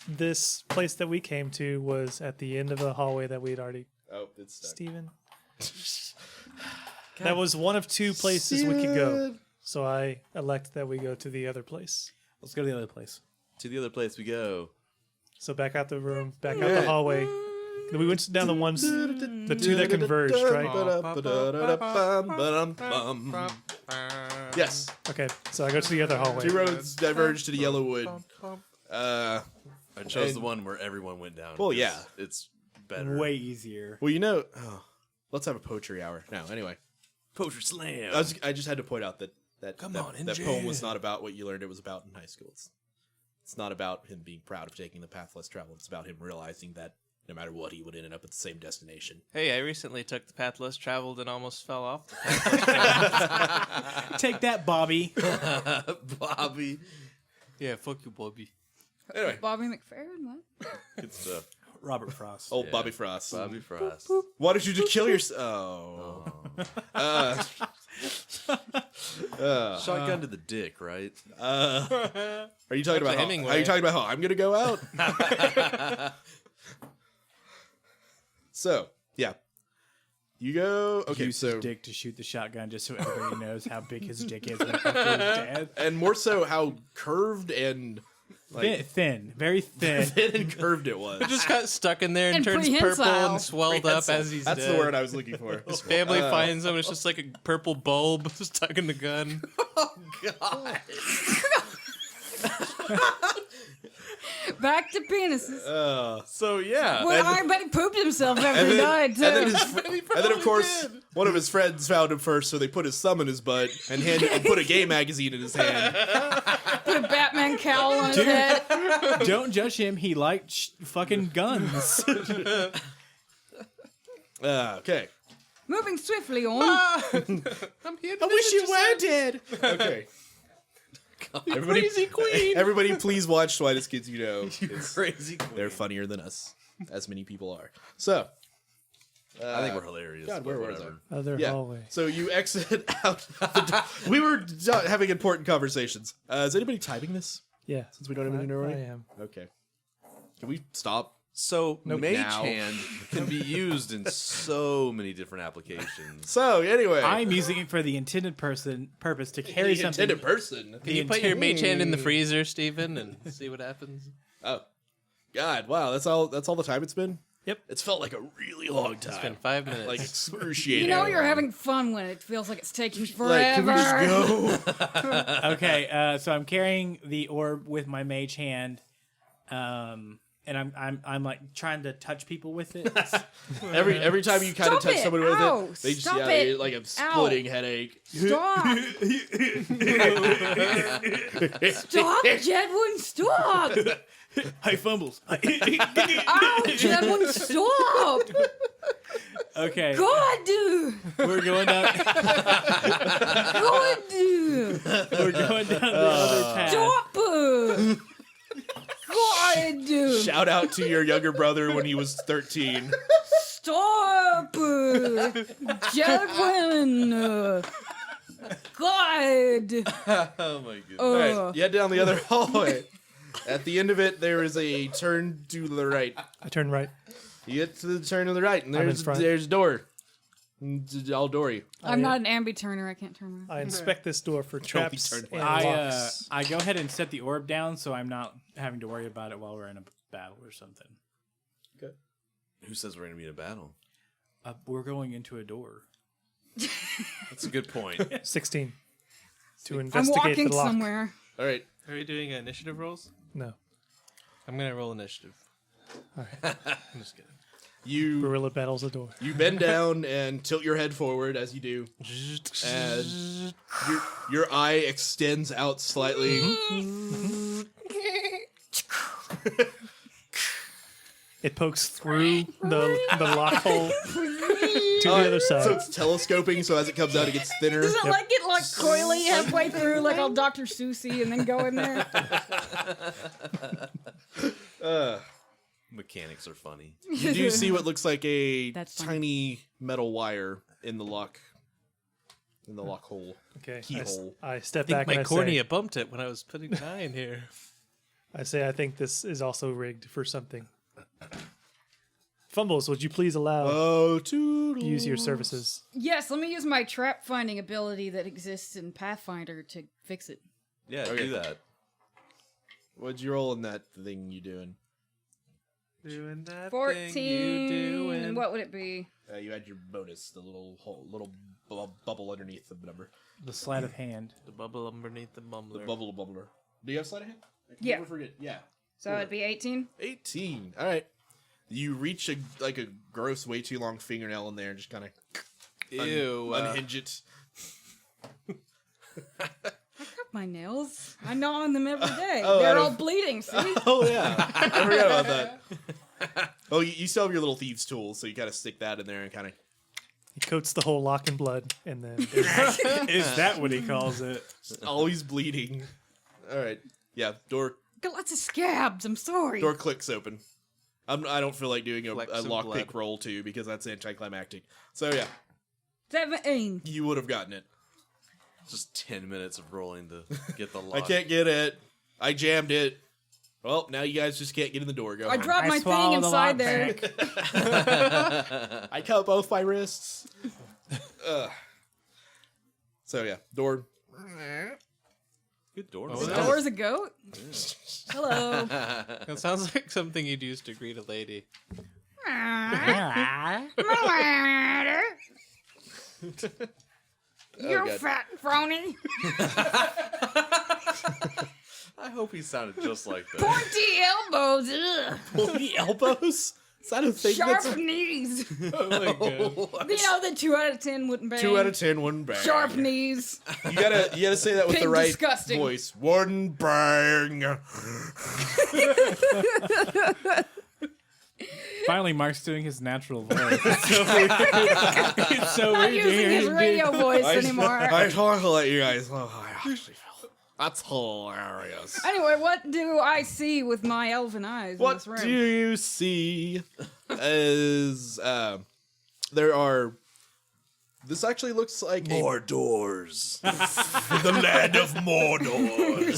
this place that we came to was at the end of a hallway that we'd already. Oh, it's stuck. Steven. That was one of two places we could go. So I elect that we go to the other place. Let's go to the other place. To the other place we go. So back out the room, back out the hallway. Then we went down the ones, the two that converged, right? Yes. Okay, so I go to the other hallway. Two roads diverge to the yellow wood. I chose And- the one where everyone went down. Well, 'cause yeah. It's better. Way easier. Well, you know, let's have a poetry hour. No, anyway. Poetry slam. I just had to point out that that Come that, on, that NJ. poem was not about what you learned it was about in high school. It's not about him being proud of taking the path less traveled. It's about him realizing that no matter what, he would end up at the same destination. Hey, I recently took the path less traveled and almost fell off. The path. Take that, Bobby. Bobby. Yeah, fuck you, Bobby. Anyway, Bobby McFerrin, what? Good stuff. Robert Frost. old Yeah. Bobby Frost. Bobby Frost. Why did you just kill yourself? Oh. Shotgun to the dick, right? Are you talking about how, Hemingway. are you talking about how I'm gonna go out? So yeah, you go. Okay, Use so his dick to shoot the shotgun just so everybody knows how big his dick is after he's dead. and more so how curved and like Thin, very thin. thin and curved it was. It just got stuck in there and, And turns purple prehensile. and swelled up as he's That's dead. the word I was looking for. His family finds him. It's just like a purple bulb stuck in the gun. Back to penises. So yeah. Well, I bet he pooped himself after he died, too. And then, of course, one of his friends found him first, so they put his thumb in his butt and put a gay magazine in his hand. Put a Batman cowl on his head. Don't judge him. He liked fucking guns. Okay. Moving swiftly on. I'm here to Wish you were dead. Okay. Everybody, crazy queen. everybody, please watch Slightest Kids You Know. Crazy. They're funnier than us, as many people are. So, I think we're hilarious. God, but where was whatever. Other yeah. hallway. So you exit out. The door. We were having important conversations. Is anybody typing this? Yeah. Since we don't have any I already. am. Okay. Can we stop? So Mage now. Hand can be used in so many different applications. So anyway, I'm using it for the intended purpose to carry the something. intended person. Can you put your mage hand in the freezer, Steven, and see what happens? Oh, God! Wow, that's all the time it's been. Yep. It's felt like a really long time. It's been 5 minutes. like excruciating. You know you're having fun when it feels like it's taking Like, forever. can we just go? Okay, so I'm carrying the orb with my mage hand, and I'm like trying to touch people with it. Every time you kind of Stop touch it. someone with Ow. it, they just Stop yeah, it. they get like a splitting headache. Stop! Stop, Jedwin! Stop! Hi, fumbles. Ow, Jedwin! Stop! Okay, God, dude! we're going down. God, dude! We're going down the other path. Stop! God, dude! Shout out to your younger brother when he was 13. Stop! Jedwin! God! Oh my goodness. All right, you head down the other hallway. At the end of it, there is a turn to the right. I turn right. You get to the turn to the right, and I'm in there's front. a door. All doory. I'm not an ambi turner. I can't turn around. I inspect this door for traps turn and left. locks. I go ahead and set the orb down so I'm not having to worry about it while we're in a battle or something. Who says we're gonna be in a battle? We're going into a door. That's a good point. 16. To I'm investigate walking the lock. somewhere. All right. Are we doing initiative rolls? No. I'm gonna roll initiative. All right. I'm just kidding. You Gorilla battles the door. you bend down and tilt your head forward as you do, and your eye extends out slightly, It pokes through the lock hole to the other side. So it's telescoping, so as it comes out, it gets thinner. Does it like get like coily halfway through, like all Dr. Seussy, and then go in there? Mechanics are funny. You do see what looks like a That's funny. tiny metal wire in the lock hole. Okay, Keyhole. I step I think back my and cornea bumped it when I was putting an eye in here. I say I think this is also rigged for something. Fumbles, would you please allow Oh, toodles. use your services? Yes, let me use my trap finding ability that exists in Pathfinder to fix it. Yeah, Okay. do that. What'd you roll in that thing you doing? Doing that 14. thing you doing. What would it be? You had your bonus, the little bubble underneath the number. The sleight of hand. The bubble underneath the The mumbler. bubbler. Do you have sleight of hand? I can Yeah. never forget. Yeah. So it'd be 18? 18. All right. You reach a gross, way too long fingernail in there and just kind of Ew. unhinge it. I cut my nails. I gnaw on them every day. Oh, They're out all of- bleeding, see? Oh, yeah. I forgot about that. Oh, you still have your little thieves' tool, so you kind of stick that in there and kind of... He coats the whole lock in blood, and then Is that what he calls it? always bleeding. All right. Yeah, door Got lots of scabs. I'm sorry. clicks open. I don't feel like doing a Flecks of lockpick blood. roll, too, because that's anticlimactic. So, yeah, 17. you would have gotten it. Just 10 minutes of rolling to get the I lock. can't get it. I jammed it. Well, now you guys just can't get in the door. Go I home. dropped my thing swallowed the inside there. lockpick. I cut both my wrists. Ugh. So yeah, door. Good door. Oh, The that- door's a goat? Hello. It sounds like something you'd use to greet a lady. You God. fat phony. I hope he sounded just like that. Pointy elbows. Ugh. The elbows. Is that a thing? Sharp That's knees. Oh my god. You know the 2 out of 10 wouldn't bang. 2 out of 10 wouldn't bang. Sharp knees. You gotta say that with Pig the right disgusting. voice. Wouldn't bang. Finally, Mark's doing his natural voice. It's so weird. It's so Not weird to using hear his him do- radio voice anymore. I talk to let you guys know how I actually feel. That's hilarious. Anyway, what do I see with my elven eyes in What this room? do you see? Is there are. This actually looks like More doors. the land of Mordor.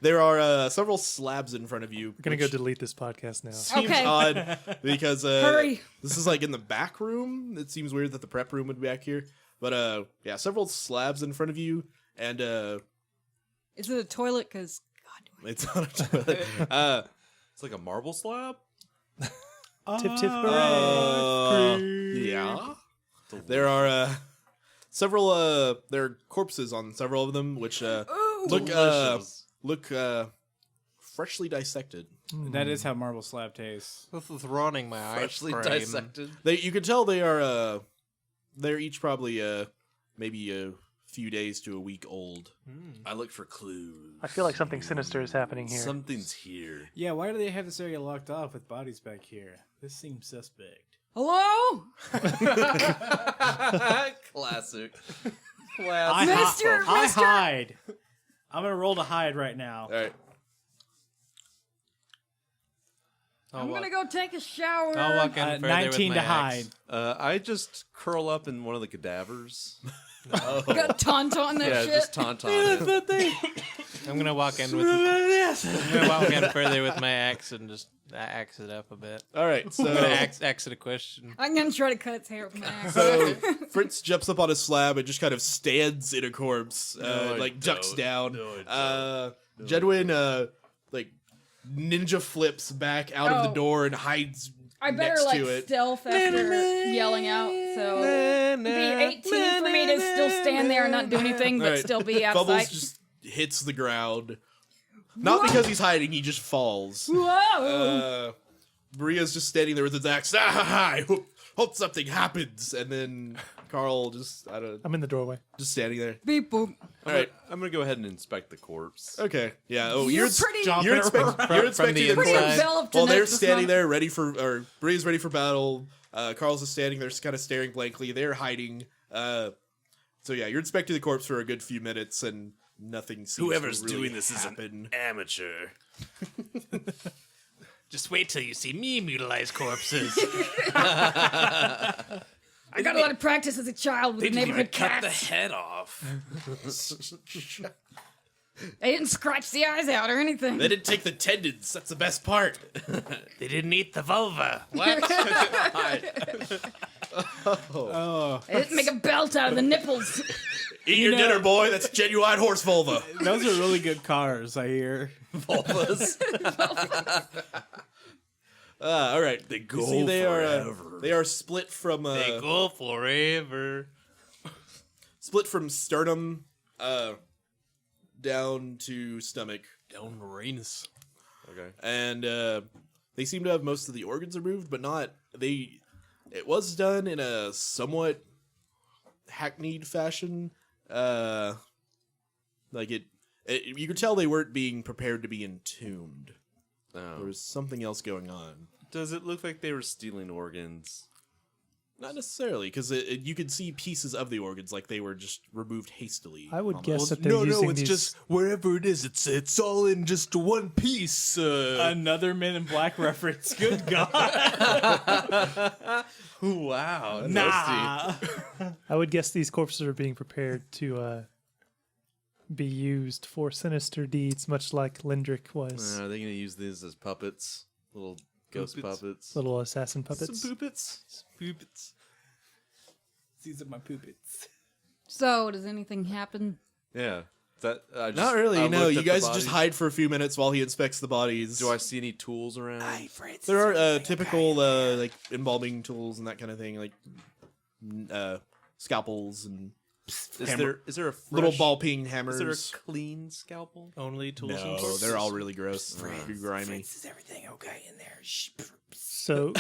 There are several slabs in front of you. we're gonna go delete this podcast now. Seems Okay. odd because Hurry. this is like in the back room. It seems weird that the prep room would be back here. But yeah, several slabs in front of you, and Is it a toilet? Because it's not a toilet. It's like a marble slab. Tip tip hooray! Yeah. There are several there are corpses on several of them, which look freshly dissected. That is how marble slab tastes. This is running my eyes. Freshly dissected. You can tell they are they're each probably maybe a few days to a week old. I look for clues. I feel like something sinister is happening here. Something's here. Yeah, why do they have this area locked off with bodies back here? This seems suspect. hello, Classic. Mister. I hide. I'm gonna roll to hide right now. All right. I'm gonna go take a shower. I'll walk in further 19 with to my hide. axe. I just curl up in one of the cadavers. Got taunt on that Yeah, shit. just tauntaun it. I'm gonna walk in with. I'm gonna walk in further with my axe and just axe it up a bit. All right. I'm gonna So axe it a question. I'm gonna try to cut its hair with my axe. so Fritz jumps up on a slab and just kind of stands in a corpse, like ducks down. Jedwin like ninja flips back out of the Oh. door and hides I better next like to it. stealth after yelling out. So it'd be 18 for me to still stand there and not do anything, but All right. still be out of Bubbles sight. just hits the ground. Not because he's hiding, he just falls. Whoa! Maria's just standing there with his axe. I hope something happens. And then Carl just I'm in the doorway. just standing there. Beep boop. All right. I'm gonna go ahead and inspect the corpse. Okay. Yeah. Oh, You're you're pretty- you're, inspecting the the Pretty corpse. enveloped While in they're it this standing moment. there, ready for, or Bree's ready for battle. Carl's is standing there, just kind of staring blankly. They're hiding. So yeah, you're inspecting the corpse for a good few minutes, and nothing seems Whoever's to really doing this happen. is an amateur. Just wait till you see me mutilize corpses. I got a lot of practice as a child with the neighborhood cut the cats. head off. They didn't scratch the eyes out or anything. They didn't take the tendons. That's the best part. They didn't eat the vulva. What? They didn't make a belt out of the nipples. Eat your dinner, boy. That's genuine horse vulva. Those are really good cars, I hear. Vulvas. All right. They You go see, forever. they are split from They go forever. sternum down to stomach, Down Uranus. Okay. and they seem to have most of the organs removed, but not they. It was done in a somewhat hackneyed fashion. Like you could tell they weren't being prepared to be entombed. There Oh. was something else going on. Does it look like they were stealing organs? Not necessarily, because you could see pieces of the organs like they were just removed hastily. I would almost. guess that they're using these. wherever it is. It's all in just one piece. Another Men in Black reference. Good God. Wow. Nah. I would guess these corpses are being prepared to be used for sinister deeds, much like Lindrick was. Are they gonna use these as puppets? Little ghost puppets? Little assassin puppets. Some puppets? Poopits. These are my poopits. So, does anything happen? Yeah. That I just, Not really. I No, looked you at the guys just bodies. hide for a few minutes while he inspects the bodies. Do I see any tools around? There are typical like embalming tools and that kind of thing, like scalpels and Is there a fresh, little ball peen Is hammers. there a clean scalpel? Only tools and No, corpses. they're all really gross, grimy. Is everything okay in there? So,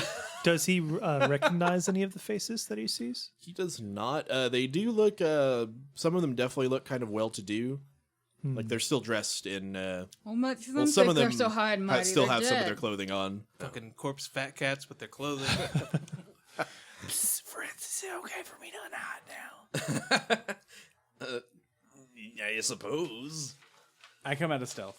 does he recognize any of the faces that he sees? He does not. They do look. Some of them definitely look kind of well-to-do. Like they're still dressed in. Well, much of them Well, some think of they're them so high and mighty. still they're have some of dead. their clothing on. Fucking corpse fat cats with their clothing. Francis, is it okay for me to nod now? Yeah, I suppose. I come out of stealth.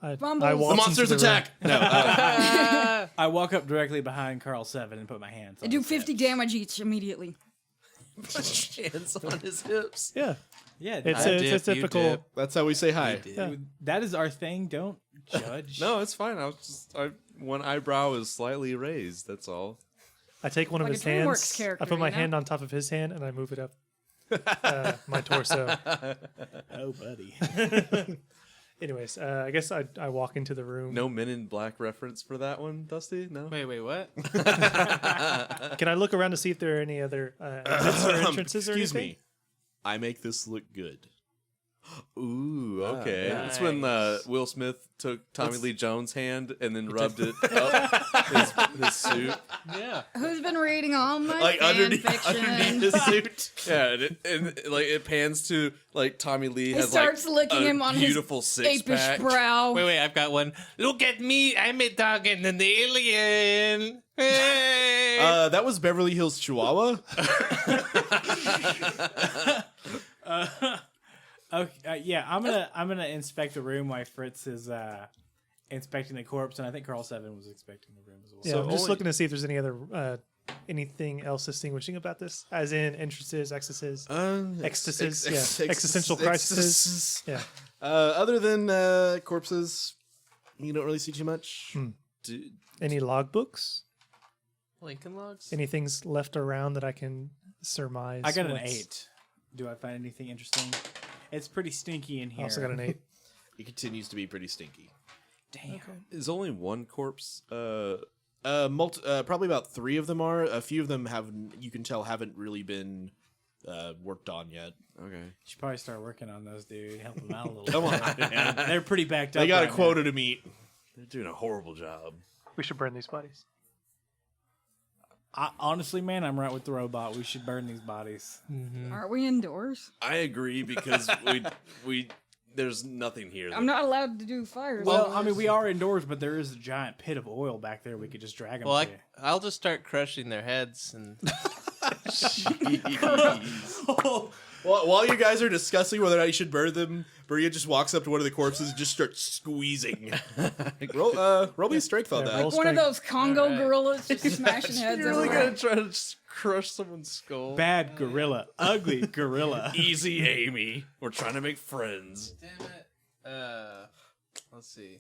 I Fumbles. walk The monsters into the room. attack! No, I walk up directly behind Carl 7 and put my hands They on do his 50 hips. damage each immediately. Hands on his hips. Yeah, Yeah, it's I a, dip, it's a you typical. dip. that's how we say hi. Yeah. that is our thing. Don't judge. No, it's fine. One eyebrow is slightly raised. That's all. I take one of Like a his DreamWorks hands. character, I put my you know? hand on top of his hand and I move it up my torso. Oh, buddy. Anyways, I guess I walk into the room. No Men in Black reference for that one, Dusty? No? Wait, what? Can I look around to see if there are any other exits or entrances or Excuse anything? me. I make this look good. Ooh, okay. That's when Nice. Will Smith took Tommy Lee Jones' hand and then rubbed it up his suit. Yeah. Who's been reading all my Like fan underneath fiction? his suit. Yeah, and like it pans to like Tommy Lee He has starts like licking a him on his beautiful six apish pack. brow. Wait, I've got one. Look at me. I'm a dog and an alien. Hey. That was Beverly Hills Chihuahua. Okay, yeah, I'm gonna inspect the room while Fritz is inspecting the corpse, and I think Carl 7 was inspecting the room as well. Yeah, So I'm just only- looking to see if there's any other anything else distinguishing about this, as in entrances, exits, ecstasies, existential crises. Yeah, Other than corpses, you don't really see too much. any logbooks, Lincoln logs? anything's left around that I can surmise. I got an what's- 8. Do I find anything interesting? It's pretty stinky in I here. also got an 8. It continues to be pretty stinky. Damn. Is only one corpse Probably about 3 of them are. A few of them you can tell, haven't really been worked on yet. okay. You should probably start working on those, dude. Help them out a little. Come on, Man, they're pretty backed up. they got right a quota to meet. They're doing a horrible job. We should burn these bodies. Honestly, man, I'm right with the robot. We should burn these bodies. Aren't we indoors? I agree because we there's nothing here. I'm not allowed to do fires. Well, I mean, we are indoors, but there is a giant pit of oil back there. We could just drag them Well, to. I'll just start crushing their heads and. While you guys are discussing whether or not you should burn them, Maria just walks up to one of the corpses and just starts squeezing. roll me a strength on Yeah, that. roll one of those Congo Alright. gorillas just smashing heads. You're really everywhere. gonna try to just crush someone's skull? Bad gorilla, ugly gorilla. Easy, Amy. We're trying to make friends. Damn it. Let's see.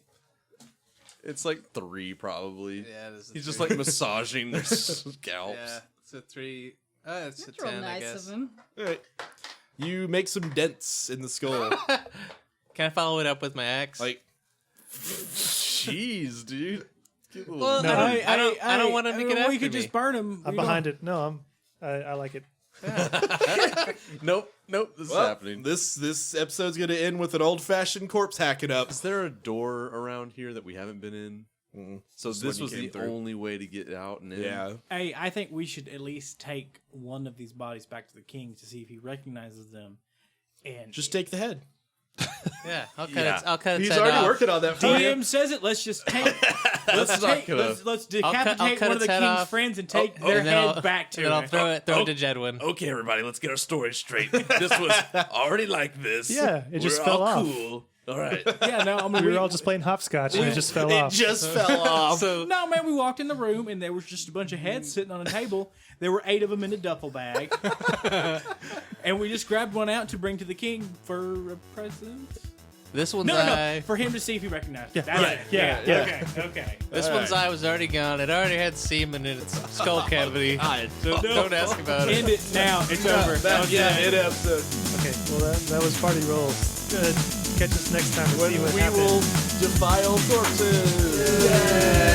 It's like 3 probably. Yeah, it is. He's just like massaging their scalps. Yeah, it's a 3. It's That's a real 10, I nice guess. of him. Alright. You make some dents in the skull. Can I follow it up with my axe? Like, Jeez, dude. Get a little- well, No. I don't want him to get after We could me. just burn him. I'm behind it. No, I like it. Nope, this is well, happening. this episode's gonna end with an old-fashioned corpse hacking up. Is there a door around here that we haven't been in? So Just this when was you the came through. only way to get out and in. Yeah. Hey, I think we should at least take one of these bodies back to the king to see if he recognizes them. And Just take the head. Yeah, I'll cut Yeah. it. I'll cut its He's head already off. working on that for you. DM says it. Let's just take. let's not gonna- let's decapitate cut one of the its head king's off. friends and take their And then head I'll- back to Then I'll him. throw it to Jedwin. Okay, everybody, let's get our story straight. This was already like this. Yeah, it just We're fell all off. cool. All right. Yeah, no, I mean, We were all just playing hopscotch and it just fell off. It just fell off. So No, man, we walked in the room and there was just a bunch of heads sitting on a table. There were 8 of them in a duffel bag. And we just grabbed one out to bring to the king for a present. this one's No, eye. for him to see if he recognized it. Yeah, That's right, it. yeah. Okay. This one's eye was already gone. It already had semen in its skull cavity. Don't ask about End it. it now. It's over. End episode. Okay, well that was party rolls. Catch us next time to When see what we happens. will defile corpses.